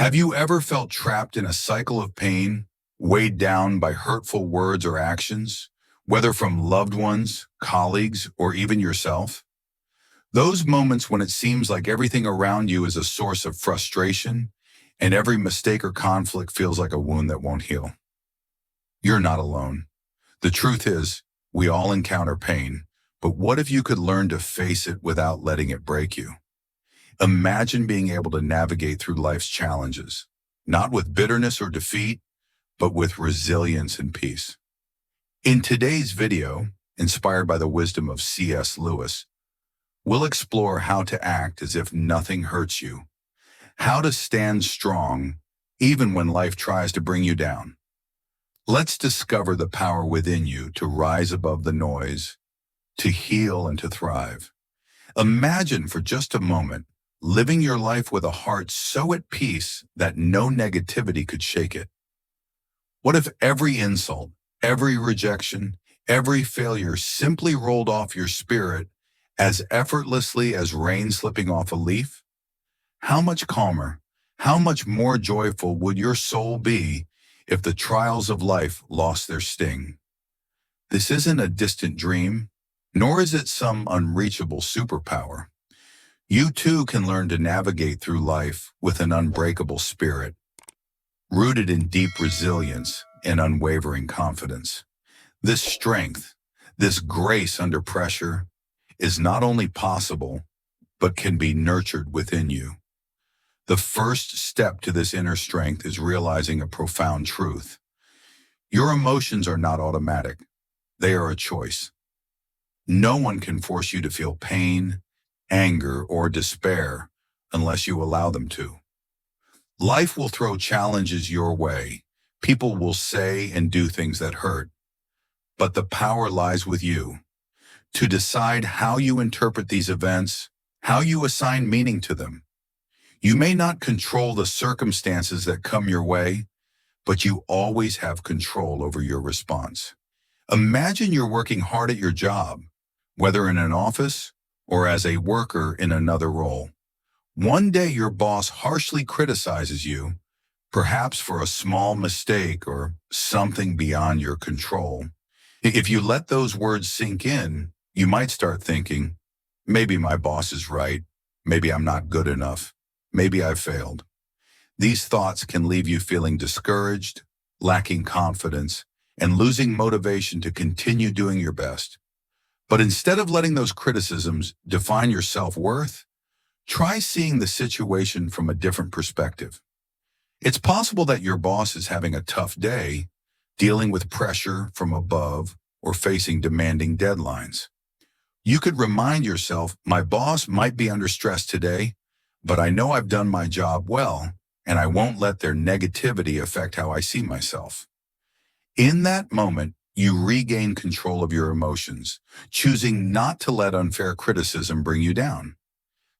Have you ever felt trapped in a cycle of pain, weighed down by hurtful words or actions, whether from loved ones, colleagues, or even yourself? Those moments when it seems like everything around you is a source of frustration and every mistake or conflict feels like a wound that won't heal. You're not alone. The truth is, we all encounter pain, but what if you could learn to face it without letting it break you? Imagine being able to navigate through life's challenges, not with bitterness or defeat, but with resilience and peace. In today's video, inspired by the wisdom of C.S. Lewis, we'll explore how to act as if nothing hurts you, how to stand strong even when life tries to bring you down. Let's discover the power within you to rise above the noise, to heal and to thrive. Imagine for just a moment living your life with a heart so at peace that no negativity could shake it. What if every insult, every rejection, every failure simply rolled off your spirit as effortlessly as rain slipping off a leaf? How much calmer, how much more joyful would your soul be if the trials of life lost their sting? This isn't a distant dream, nor is it some unreachable superpower. You too can learn to navigate through life with an unbreakable spirit, rooted in deep resilience and unwavering confidence. This strength, this grace under pressure, is not only possible, but can be nurtured within you. The first step to this inner strength is realizing a profound truth. Your emotions are not automatic. They are a choice. No one can force you to feel pain, anger, or despair unless you allow them to. Life will throw challenges your way. People will say and do things that hurt. But the power lies with you to decide how you interpret these events, how you assign meaning to them. You may not control the circumstances that come your way, but you always have control over your response. Imagine you're working hard at your job, whether in an office or as a worker in another role. One day your boss harshly criticizes you, perhaps for a small mistake or something beyond your control. If you let those words sink in, you might start thinking, maybe my boss is right, maybe I'm not good enough, maybe I've failed. These thoughts can leave you feeling discouraged, lacking confidence, and losing motivation to continue doing your best. But instead of letting those criticisms define your self-worth, try seeing the situation from a different perspective. It's possible that your boss is having a tough day, dealing with pressure from above or facing demanding deadlines. You could remind yourself, my boss might be under stress today, but I know I've done my job well, and I won't let their negativity affect how I see myself. In that moment, you regain control of your emotions, choosing not to let unfair criticism bring you down.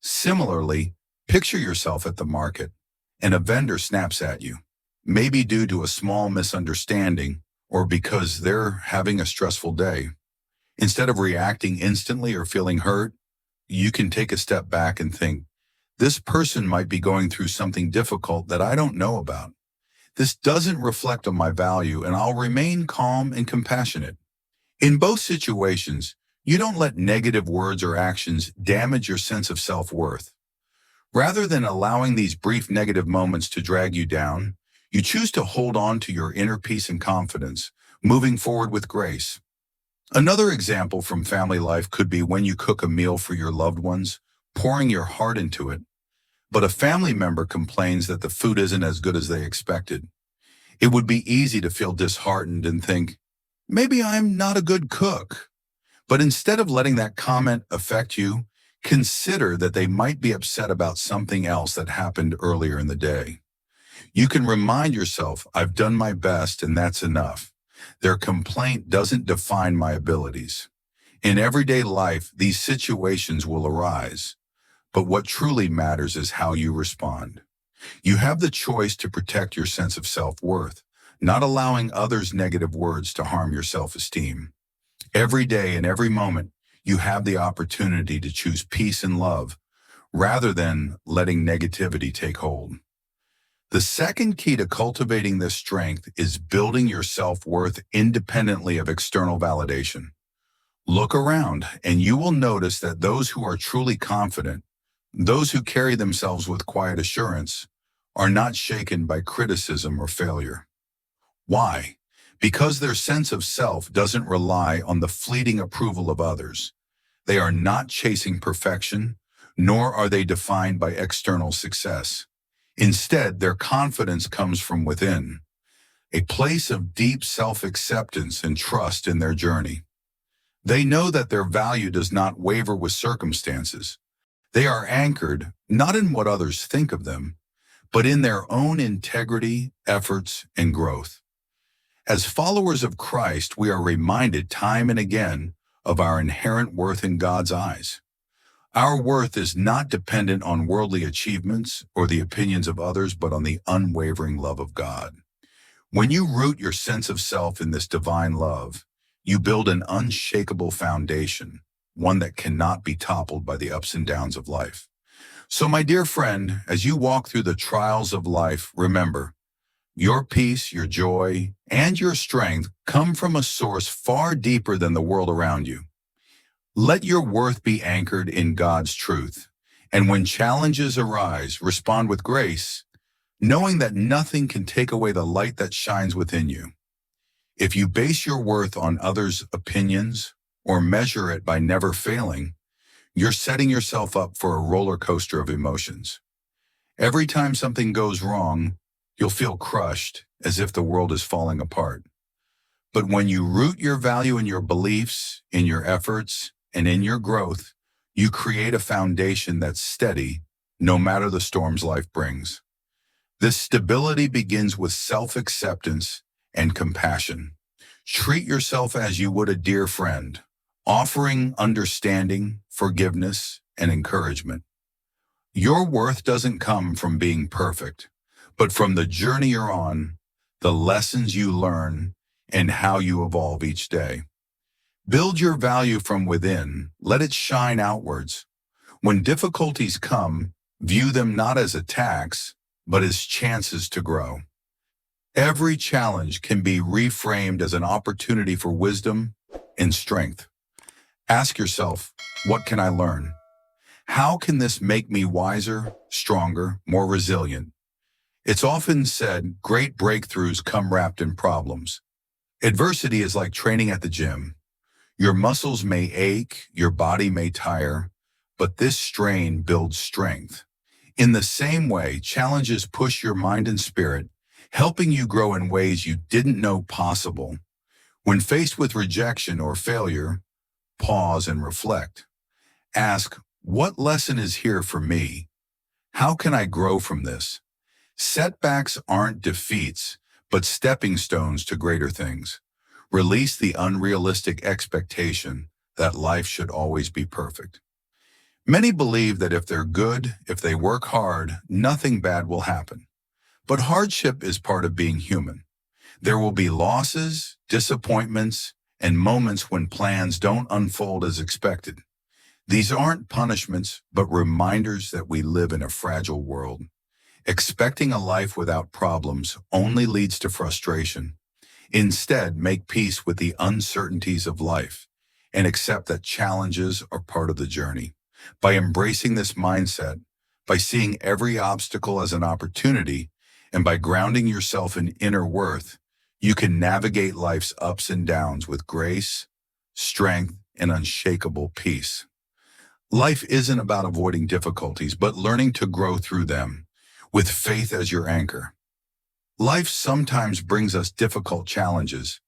Similarly, picture yourself at the market, and a vendor snaps at you, maybe due to a small misunderstanding or because they're having a stressful day. Instead of reacting instantly or feeling hurt, you can take a step back and think, this person might be going through something difficult that I don't know about. This doesn't reflect on my value, and I'll remain calm and compassionate. In both situations, you don't let negative words or actions damage your sense of self-worth. Rather than allowing these brief negative moments to drag you down, you choose to hold on to your inner peace and confidence, moving forward with grace. Another example from family life could be when you cook a meal for your loved ones, pouring your heart into it, but a family member complains that the food isn't as good as they expected. It would be easy to feel disheartened and think, maybe I'm not a good cook. But instead of letting that comment affect you, consider that they might be upset about something else that happened earlier in the day. You can remind yourself, I've done my best and that's enough. Their complaint doesn't define my abilities. In everyday life, these situations will arise. But what truly matters is how you respond. You have the choice to protect your sense of self-worth, not allowing others' negative words to harm your self-esteem. Every day and every moment, you have the opportunity to choose peace and love, rather than letting negativity take hold. The second key to cultivating this strength is building your self-worth independently of external validation. Look around, and you will notice that those who are truly confident, those who carry themselves with quiet assurance, are not shaken by criticism or failure. Why? Because their sense of self doesn't rely on the fleeting approval of others. They are not chasing perfection, nor are they defined by external success. Instead, their confidence comes from within, a place of deep self-acceptance and trust in their journey. They know that their value does not waver with circumstances. They are anchored not in what others think of them, but in their own integrity, efforts, and growth. As followers of Christ, we are reminded time and again of our inherent worth in God's eyes. Our worth is not dependent on worldly achievements or the opinions of others, but on the unwavering love of God. When you root your sense of self in this divine love, you build an unshakable foundation, one that cannot be toppled by the ups and downs of life. So, my dear friend, as you walk through the trials of life, remember, your peace, your joy, and your strength come from a source far deeper than the world around you. Let your worth be anchored in God's truth, and when challenges arise, respond with grace, knowing that nothing can take away the light that shines within you. If you base your worth on others' opinions or measure it by never failing, you're setting yourself up for a roller coaster of emotions. Every time something goes wrong, you'll feel crushed, as if the world is falling apart. But when you root your value in your beliefs, in your efforts, and in your growth, you create a foundation that's steady, no matter the storms life brings. This stability begins with self-acceptance and compassion. Treat yourself as you would a dear friend, offering understanding, forgiveness, and encouragement. Your worth doesn't come from being perfect, but from the journey you're on, the lessons you learn, and how you evolve each day. Build your value from within, let it shine outwards. When difficulties come, view them not as attacks, but as chances to grow. Every challenge can be reframed as an opportunity for wisdom and strength. Ask yourself, what can I learn? How can this make me wiser, stronger, more resilient? It's often said, great breakthroughs come wrapped in problems. Adversity is like training at the gym. Your muscles may ache, your body may tire, but this strain builds strength. In the same way, challenges push your mind and spirit, helping you grow in ways you didn't know possible. When faced with rejection or failure, pause and reflect. Ask, what lesson is here for me? How can I grow from this? Setbacks aren't defeats, but stepping stones to greater things. Release the unrealistic expectation that life should always be perfect. Many believe that if they're good, if they work hard, nothing bad will happen. But hardship is part of being human. There will be losses, disappointments, and moments when plans don't unfold as expected. These aren't punishments, but reminders that we live in a fragile world. Expecting a life without problems only leads to frustration. Instead, make peace with the uncertainties of life and accept that challenges are part of the journey. By embracing this mindset, by seeing every obstacle as an opportunity, and by grounding yourself in inner worth, you can navigate life's ups and downs with grace, strength, and unshakable peace. Life isn't about avoiding difficulties, but learning to grow through them, with faith as your anchor. Life sometimes brings us difficult challenges,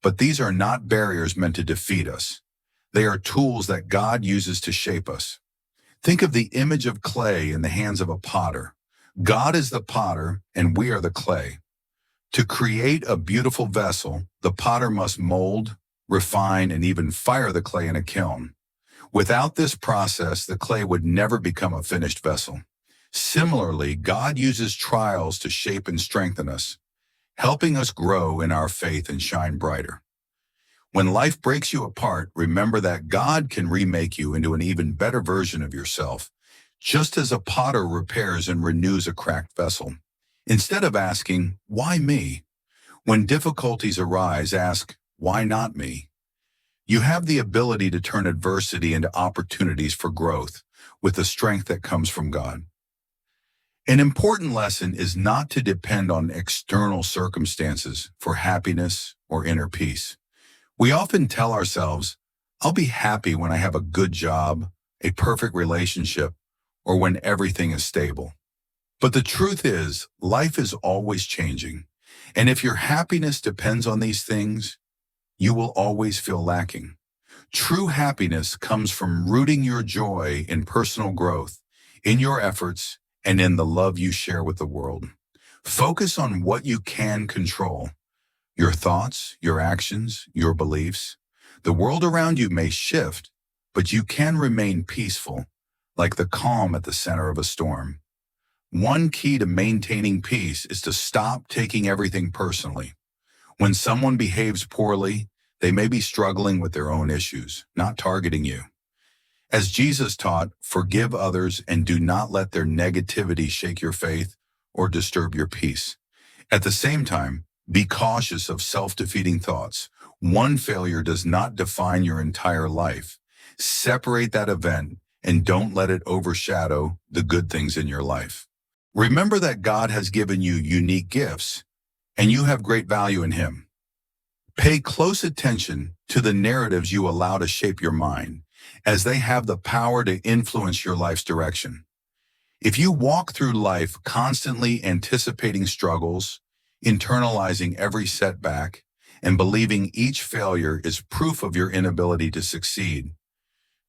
but these are not barriers meant to defeat us. They are tools that God uses to shape us. Think of the image of clay in the hands of a potter. God is the potter, and we are the clay. To create a beautiful vessel, the potter must mold, refine, and even fire the clay in a kiln. Without this process, the clay would never become a finished vessel. Similarly, God uses trials to shape and strengthen us, helping us grow in our faith and shine brighter. When life breaks you apart, remember that God can remake you into an even better version of yourself, just as a potter repairs and renews a cracked vessel. Instead of asking, why me? When difficulties arise, ask, why not me? You have the ability to turn adversity into opportunities for growth with the strength that comes from God. An important lesson is not to depend on external circumstances for happiness or inner peace. We often tell ourselves, I'll be happy when I have a good job, a perfect relationship, or when everything is stable. But the truth is, life is always changing. And if your happiness depends on these things, you will always feel lacking. True happiness comes from rooting your joy in personal growth, in your efforts, and in the love you share with the world. Focus on what you can control: your thoughts, your actions, your beliefs. The world around you may shift, but you can remain peaceful, like the calm at the center of a storm. One key to maintaining peace is to stop taking everything personally. When someone behaves poorly, they may be struggling with their own issues, not targeting you. As Jesus taught, forgive others and do not let their negativity shake your faith or disturb your peace. At the same time, be cautious of self-defeating thoughts. One failure does not define your entire life. Separate that event and don't let it overshadow the good things in your life. Remember that God has given you unique gifts, and you have great value in Him. Pay close attention to the narratives you allow to shape your mind, as they have the power to influence your life's direction. If you walk through life constantly anticipating struggles, internalizing every setback, and believing each failure is proof of your inability to succeed,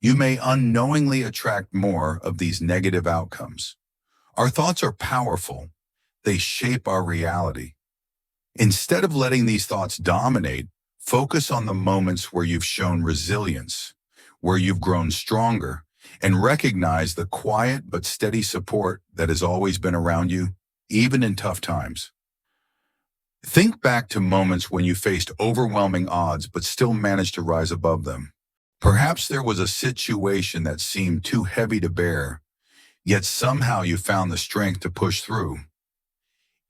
you may unknowingly attract more of these negative outcomes. Our thoughts are powerful. They shape our reality. Instead of letting these thoughts dominate, focus on the moments where you've shown resilience, where you've grown stronger, and recognize the quiet but steady support that has always been around you, even in tough times. Think back to moments when you faced overwhelming odds but still managed to rise above them. Perhaps there was a situation that seemed too heavy to bear, yet somehow you found the strength to push through.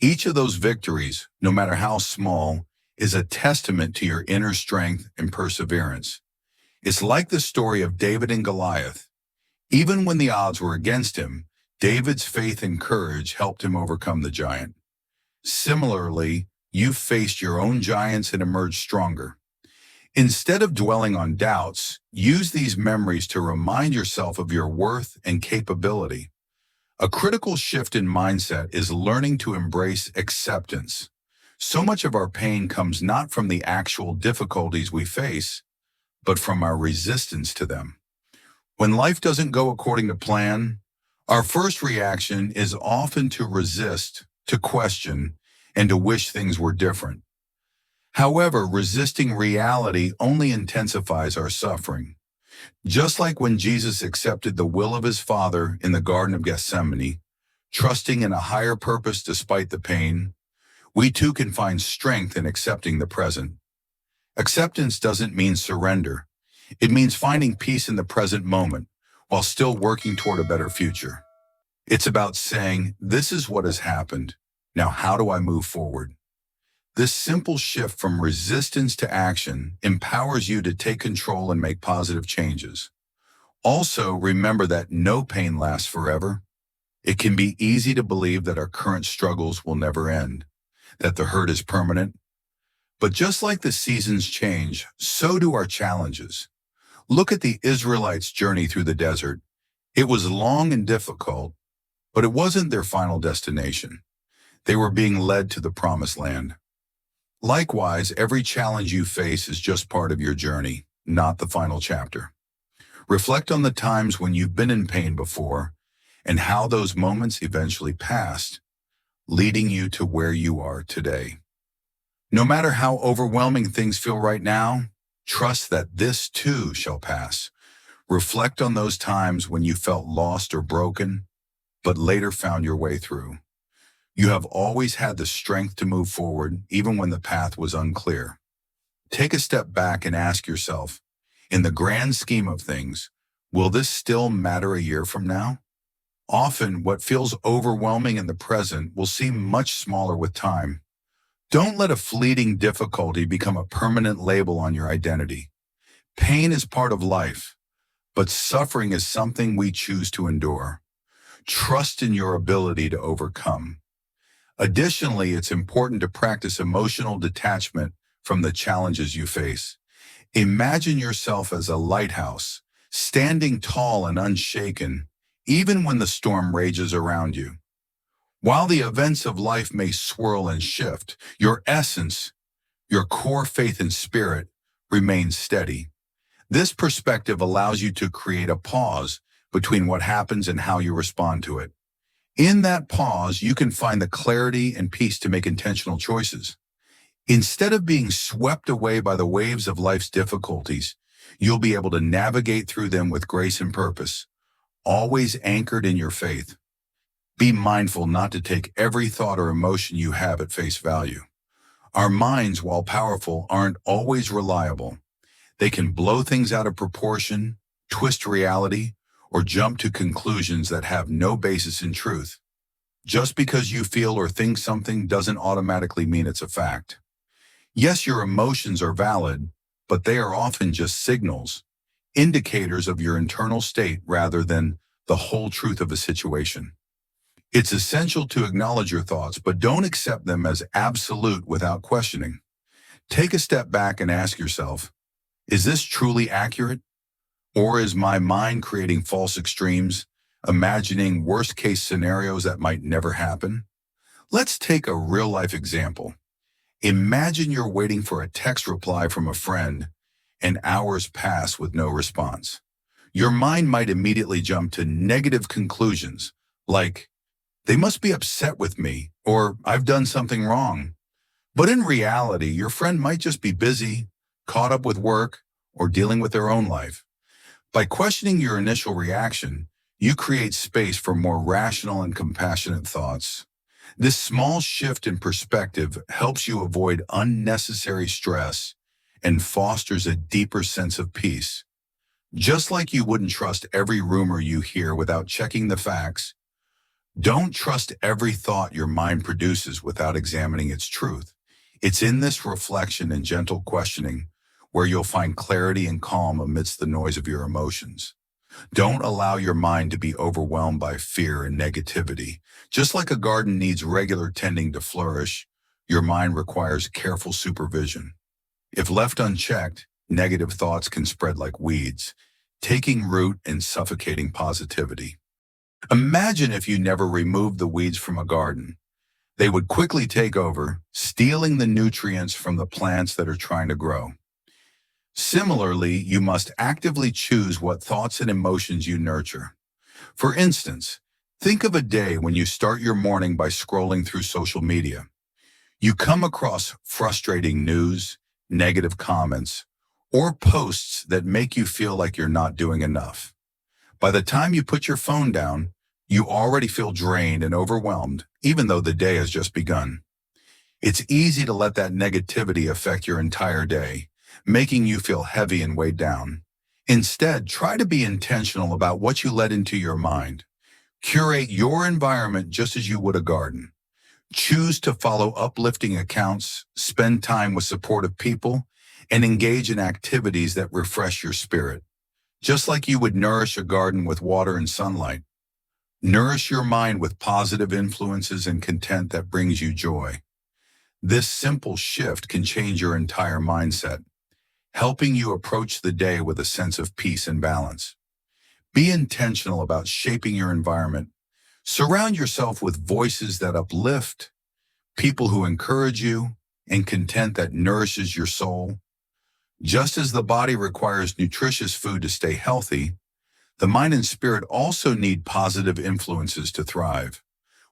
Each of those victories, no matter how small, is a testament to your inner strength and perseverance. It's like the story of David and Goliath. Even when the odds were against him, David's faith and courage helped him overcome the giant. Similarly, you've faced your own giants and emerged stronger. Instead of dwelling on doubts, use these memories to remind yourself of your worth and capability. A critical shift in mindset is learning to embrace acceptance. So much of our pain comes not from the actual difficulties we face, but from our resistance to them. When life doesn't go according to plan, our first reaction is often to resist, to question, and to wish things were different. However, resisting reality only intensifies our suffering. Just like when Jesus accepted the will of his Father in the Garden of Gethsemane, trusting in a higher purpose despite the pain, we too can find strength in accepting the present. Acceptance doesn't mean surrender. It means finding peace in the present moment while still working toward a better future. It's about saying, this is what has happened. Now, how do I move forward? This simple shift from resistance to action empowers you to take control and make positive changes. Also, remember that no pain lasts forever. It can be easy to believe that our current struggles will never end, that the hurt is permanent. But just like the seasons change, so do our challenges. Look at the Israelites' journey through the desert. It was long and difficult, but it wasn't their final destination. They were being led to the promised land. Likewise, every challenge you face is just part of your journey, not the final chapter. Reflect on the times when you've been in pain before and how those moments eventually passed, leading you to where you are today. No matter how overwhelming things feel right now, trust that this too shall pass. Reflect on those times when you felt lost or broken, but later found your way through. You have always had the strength to move forward, even when the path was unclear. Take a step back and ask yourself, in the grand scheme of things, will this still matter a year from now? Often, what feels overwhelming in the present will seem much smaller with time. Don't let a fleeting difficulty become a permanent label on your identity. Pain is part of life, but suffering is something we choose to endure. Trust in your ability to overcome. Additionally, it's important to practice emotional detachment from the challenges you face. Imagine yourself as a lighthouse, standing tall and unshaken, even when the storm rages around you. While the events of life may swirl and shift, your essence, your core faith and spirit, remains steady. This perspective allows you to create a pause between what happens and how you respond to it. In that pause, you can find the clarity and peace to make intentional choices. Instead of being swept away by the waves of life's difficulties, you'll be able to navigate through them with grace and purpose, always anchored in your faith. Be mindful not to take every thought or emotion you have at face value. Our minds, while powerful, aren't always reliable. They can blow things out of proportion, twist reality, or jump to conclusions that have no basis in truth. Just because you feel or think something doesn't automatically mean it's a fact. Yes, your emotions are valid, but they are often just signals, indicators of your internal state rather than the whole truth of a situation. It's essential to acknowledge your thoughts, but don't accept them as absolute without questioning. Take a step back and ask yourself, is this truly accurate? Or is my mind creating false extremes, imagining worst-case scenarios that might never happen? Let's take a real-life example. Imagine you're waiting for a text reply from a friend, and hours pass with no response. Your mind might immediately jump to negative conclusions, like, they must be upset with me, or I've done something wrong. But in reality, your friend might just be busy, caught up with work, or dealing with their own life. By questioning your initial reaction, you create space for more rational and compassionate thoughts. This small shift in perspective helps you avoid unnecessary stress and fosters a deeper sense of peace. Just like you wouldn't trust every rumor you hear without checking the facts, don't trust every thought your mind produces without examining its truth. It's in this reflection and gentle questioning where you'll find clarity and calm amidst the noise of your emotions. Don't allow your mind to be overwhelmed by fear and negativity. Just like a garden needs regular tending to flourish, your mind requires careful supervision. If left unchecked, negative thoughts can spread like weeds, taking root and suffocating positivity. Imagine if you never removed the weeds from a garden. They would quickly take over, stealing the nutrients from the plants that are trying to grow. Similarly, you must actively choose what thoughts and emotions you nurture. For instance, think of a day when you start your morning by scrolling through social media. You come across frustrating news, negative comments, or posts that make you feel like you're not doing enough. By the time you put your phone down, you already feel drained and overwhelmed, even though the day has just begun. It's easy to let that negativity affect your entire day, making you feel heavy and weighed down. Instead, try to be intentional about what you let into your mind. Curate your environment just as you would a garden. Choose to follow uplifting accounts, spend time with supportive people, and engage in activities that refresh your spirit. Just like you would nourish a garden with water and sunlight, nourish your mind with positive influences and content that brings you joy. This simple shift can change your entire mindset, helping you approach the day with a sense of peace and balance. Be intentional about shaping your environment. Surround yourself with voices that uplift, people who encourage you, and content that nourishes your soul. Just as the body requires nutritious food to stay healthy, the mind and spirit also need positive influences to thrive.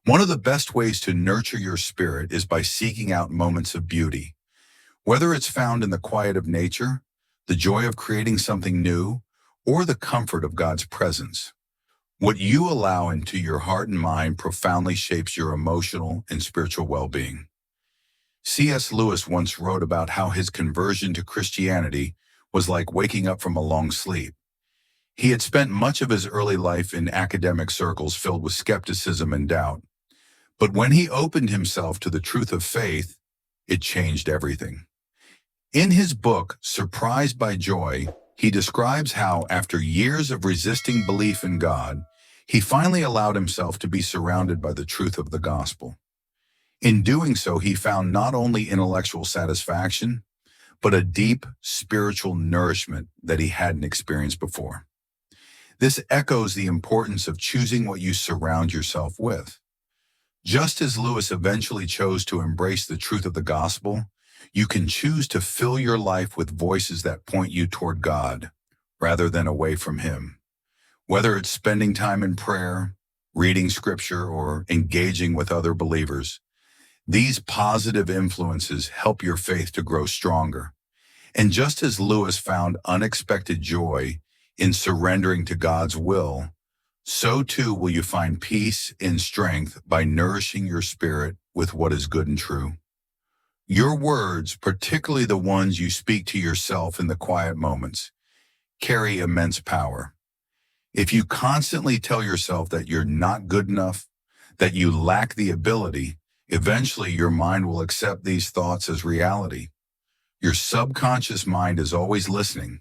One of the best ways to nurture your spirit is by seeking out moments of beauty. Whether it's found in the quiet of nature, the joy of creating something new, or the comfort of God's presence. What you allow into your heart and mind profoundly shapes your emotional and spiritual well-being. C.S. Lewis once wrote about how his conversion to Christianity was like waking up from a long sleep. He had spent much of his early life in academic circles filled with skepticism and doubt. But when he opened himself to the truth of faith, it changed everything. In his book, Surprised by Joy, he describes how, after years of resisting belief in God, he finally allowed himself to be surrounded by the truth of the gospel. In doing so, he found not only intellectual satisfaction, but a deep spiritual nourishment that he hadn't experienced before. This echoes the importance of choosing what you surround yourself with. Just as Lewis eventually chose to embrace the truth of the gospel, you can choose to fill your life with voices that point you toward God rather than away from Him. Whether it's spending time in prayer, reading scripture, or engaging with other believers, these positive influences help your faith to grow stronger. And just as Lewis found unexpected joy in surrendering to God's will, so too will you find peace and strength by nourishing your spirit with what is good and true. Your words, particularly the ones you speak to yourself in the quiet moments, carry immense power. If you constantly tell yourself that you're not good enough, that you lack the ability, eventually your mind will accept these thoughts as reality. Your subconscious mind is always listening,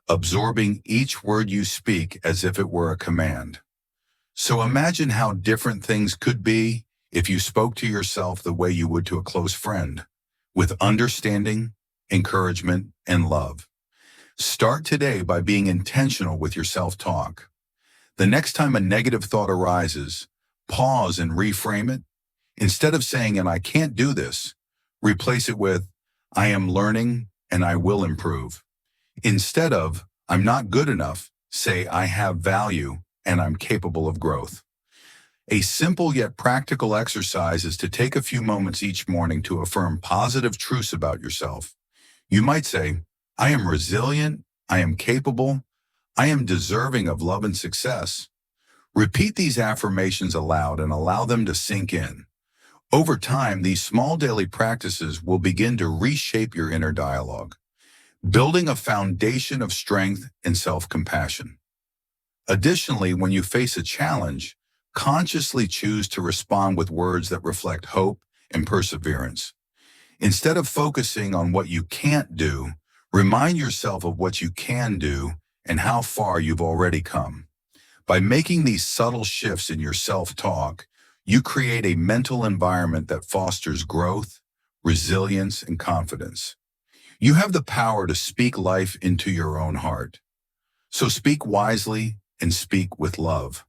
absorbing each word you speak as if it were a command. So imagine how different things could be if you spoke to yourself the way you would to a close friend, with understanding, encouragement, and love. Start today by being intentional with your self-talk. The next time a negative thought arises, pause and reframe it. Instead of saying, "and I can't do this," replace it with, "I am learning and I will improve." Instead of, "I'm not good enough," say, "I have value and I'm capable of growth." A simple yet practical exercise is to take a few moments each morning to affirm positive truths about yourself. You might say, "I am resilient, I am capable, I am deserving of love and success." Repeat these affirmations aloud and allow them to sink in. Over time, these small daily practices will begin to reshape your inner dialogue, building a foundation of strength and self-compassion. Additionally, when you face a challenge, consciously choose to respond with words that reflect hope and perseverance. Instead of focusing on what you can't do, remind yourself of what you can do and how far you've already come. By making these subtle shifts in your self-talk, you create a mental environment that fosters growth, resilience, and confidence. You have the power to speak life into your own heart. So speak wisely and speak with love.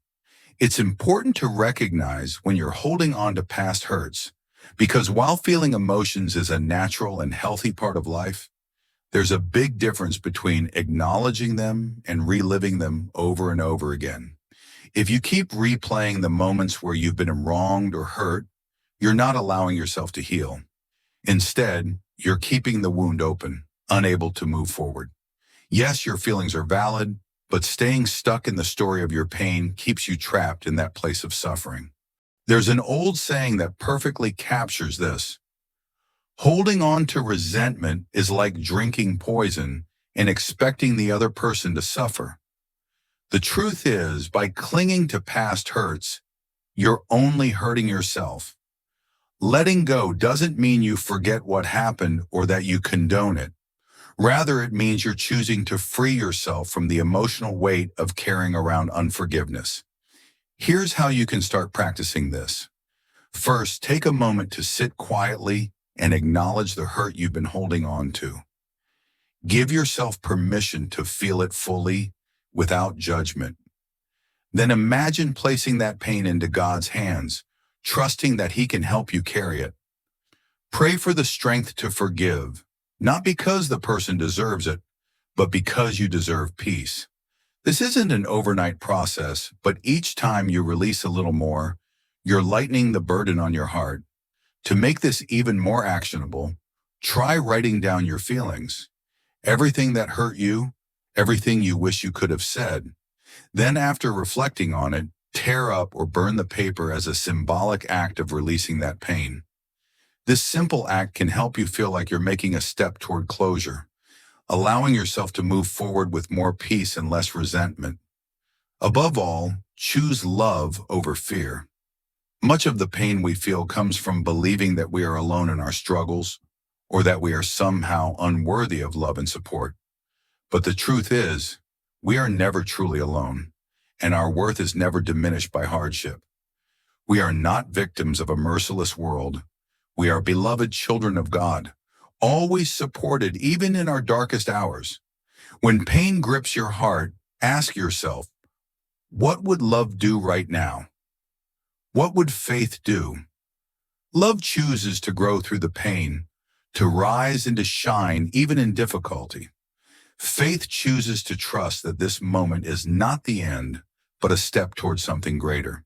It's important to recognize when you're holding on to past hurts, because while feeling emotions is a natural and healthy part of life, there's a big difference between acknowledging them and reliving them over and over again. If you keep replaying the moments where you've been wronged or hurt, you're not allowing yourself to heal. Instead, you're keeping the wound open, unable to move forward. Yes, your feelings are valid, but staying stuck in the story of your pain keeps you trapped in that place of suffering. There's an old saying that perfectly captures this. Holding on to resentment is like drinking poison and expecting the other person to suffer. The truth is, by clinging to past hurts, you're only hurting yourself. Letting go doesn't mean you forget what happened or that you condone it. Rather, it means you're choosing to free yourself from the emotional weight of carrying around unforgiveness. Here's how you can start practicing this. First, take a moment to sit quietly and acknowledge the hurt you've been holding on to. Give yourself permission to feel it fully, without judgment. Then imagine placing that pain into God's hands, trusting that He can help you carry it. Pray for the strength to forgive, not because the person deserves it, but because you deserve peace. This isn't an overnight process, but each time you release a little more, you're lightening the burden on your heart. To make this even more actionable, try writing down your feelings. Everything that hurt you, everything you wish you could have said. Then after reflecting on it, tear up or burn the paper as a symbolic act of releasing that pain. This simple act can help you feel like you're making a step toward closure, allowing yourself to move forward with more peace and less resentment. Above all, choose love over fear. Much of the pain we feel comes from believing that we are alone in our struggles or that we are somehow unworthy of love and support. But the truth is, we are never truly alone, and our worth is never diminished by hardship. We are not victims of a merciless world. We are beloved children of God, always supported even in our darkest hours. When pain grips your heart, ask yourself, what would love do right now? What would faith do? Love chooses to grow through the pain, to rise and to shine even in difficulty. Faith chooses to trust that this moment is not the end, but a step towards something greater.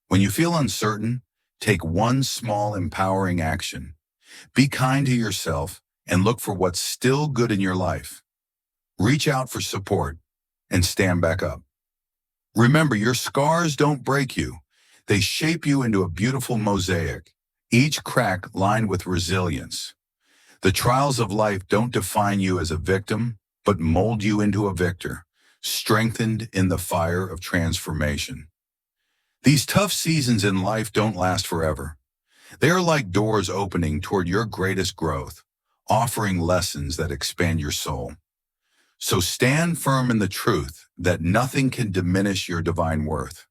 When you feel uncertain, take one small empowering action. Be kind to yourself and look for what's still good in your life. Reach out for support and stand back up. Remember, your scars don't break you. They shape you into a beautiful mosaic, each crack lined with resilience. The trials of life don't define you as a victim, but mold you into a victor, strengthened in the fire of transformation. These tough seasons in life don't last forever. They are like doors opening toward your greatest growth, offering lessons that expand your soul. So stand firm in the truth that nothing can diminish your divine worth.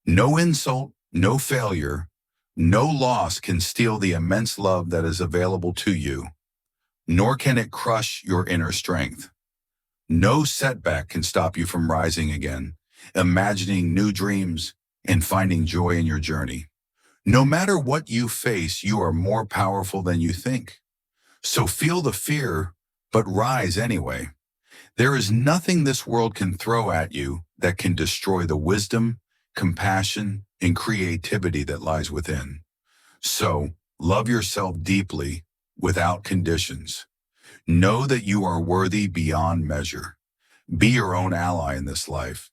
No insult, no failure, no loss can steal the immense love that is available to you, nor can it crush your inner strength. No setback can stop you from rising again, imagining new dreams, and finding joy in your journey. No matter what you face, you are more powerful than you think. So feel the fear, but rise anyway. There is nothing this world can throw at you that can destroy the wisdom, compassion, and creativity that lies within. So, love yourself deeply, without conditions. Know that you are worthy beyond measure. Be your own ally in this life.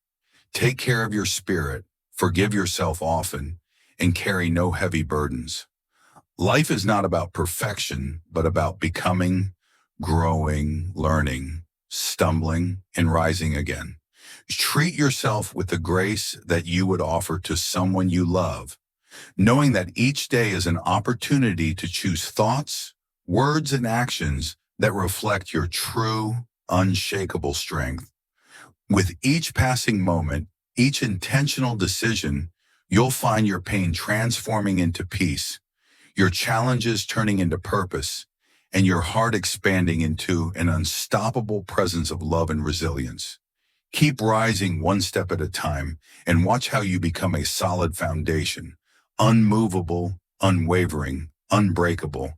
Take care of your spirit, forgive yourself often, and carry no heavy burdens. Life is not about perfection, but about becoming, growing, learning, stumbling, and rising again. Treat yourself with the grace that you would offer to someone you love, knowing that each day is an opportunity to choose thoughts, words, and actions that reflect your true, unshakable strength. With each passing moment, each intentional decision, you'll find your pain transforming into peace, your challenges turning into purpose, and your heart expanding into an unstoppable presence of love and resilience. Keep rising one step at a time and watch how you become a solid foundation, unmovable, unwavering, unbreakable,